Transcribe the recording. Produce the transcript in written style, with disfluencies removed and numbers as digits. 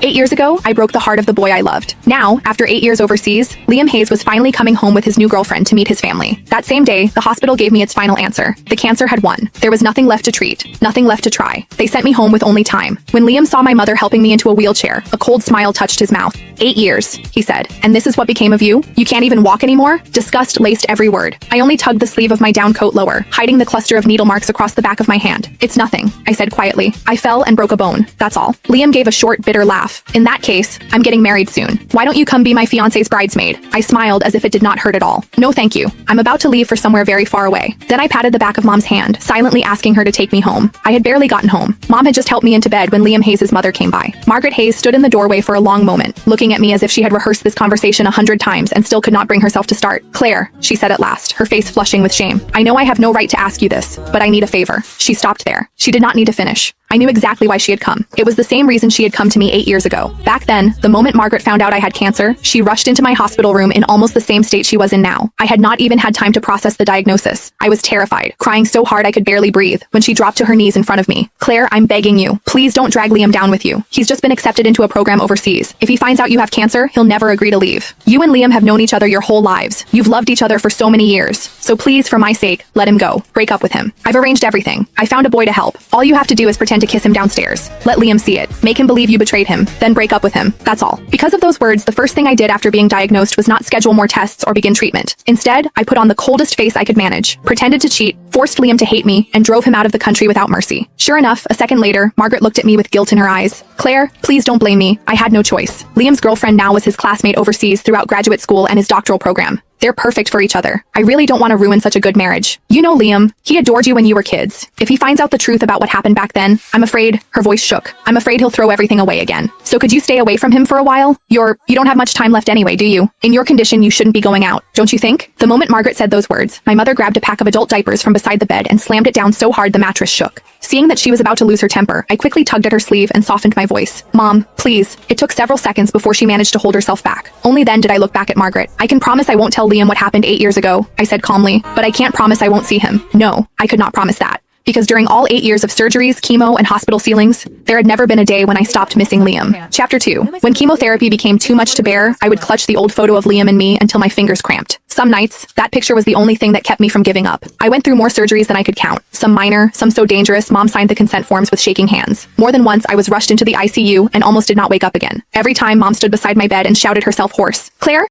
8 years ago, I broke the heart of the boy I loved. Now, after 8 years overseas, Liam Hayes was finally coming home with his new girlfriend to meet his family. That same day, the hospital gave me its final answer. The cancer had won. There was nothing left to treat, nothing left to try. They sent me home with only time. When Liam saw my mother helping me into a wheelchair, a cold smile touched his mouth. 8 years, he said. And this is what became of you? You can't even walk anymore? Disgust laced every word. I only tugged the sleeve of my down coat lower, hiding the cluster of needle marks across the back of my hand. It's nothing, I said quietly. I fell and broke a bone. That's all. Liam gave a short, bitter laugh. In that case, I'm getting married soon. Why don't you come be my fiancé's bridesmaid? I smiled as if it did not hurt at all. No thank you. I'm about to leave for somewhere very far away. Then I patted the back of Mom's hand, silently asking her to take me home. I had barely gotten home. Mom had just helped me into bed when Liam Hayes' mother came by. Margaret Hayes stood in the doorway for a long moment, looking at me as if she had rehearsed this conversation 100 times and still could not bring herself to start. Claire, she said at last, her face flushing with shame. I know I have no right to ask you this, but I need a favor. She stopped there. She did not need to finish. I knew exactly why she had come. It was the same reason she had come to me 8 years ago. Back then, the moment Margaret found out I had cancer, she rushed into my hospital room in almost the same state she was in now. I had not even had time to process the diagnosis. I was terrified, crying so hard I could barely breathe, when she dropped to her knees in front of me. Claire, I'm begging you. Please don't drag Liam down with you. He's just been accepted into a program overseas. If he finds out you have cancer, he'll never agree to leave. You and Liam have known each other your whole lives. You've loved each other for so many years. So please, for my sake, let him go. Break up with him. I've arranged everything. I found a boy to help. All you have to do is pretend to kiss him downstairs. Let Liam see it. Make him believe you betrayed him. Then break up with him. That's all. Because of those words, the first thing I did after being diagnosed was not schedule more tests or begin treatment. Instead, I put on the coldest face I could manage, pretended to cheat, forced Liam to hate me, and drove him out of the country without mercy. Sure enough, a second later, Margaret looked at me with guilt in her eyes. Claire, please don't blame me. I had no choice. Liam's girlfriend now was his classmate overseas throughout graduate school and his doctoral program. They're perfect for each other. I really don't want to ruin such a good marriage. You know Liam, he adored you when you were kids. If he finds out the truth about what happened back then, I'm afraid, her voice shook. I'm afraid he'll throw everything away again. So could you stay away from him for a while? You don't have much time left anyway, do you? In your condition, you shouldn't be going out, don't you think? The moment Margaret said those words, my mother grabbed a pack of adult diapers from beside the bed and slammed it down so hard the mattress shook. Seeing that she was about to lose her temper, I quickly tugged at her sleeve and softened my voice. Mom, please. It took several seconds before she managed to hold herself back. Only then did I look back at Margaret. I can promise I won't tell Liam what happened 8 years ago, I said calmly, but I can't promise I won't see him. No, I could not promise that. Because during all 8 years of surgeries, chemo, and hospital ceilings, there had never been a day when I stopped missing Liam. Chapter 2. When chemotherapy became too much to bear, I would clutch the old photo of Liam and me until my fingers cramped. Some nights, that picture was the only thing that kept me from giving up. I went through more surgeries than I could count. Some minor, some so dangerous, Mom signed the consent forms with shaking hands. More than once, I was rushed into the ICU and almost did not wake up again. Every time, Mom stood beside my bed and shouted herself hoarse. Claire,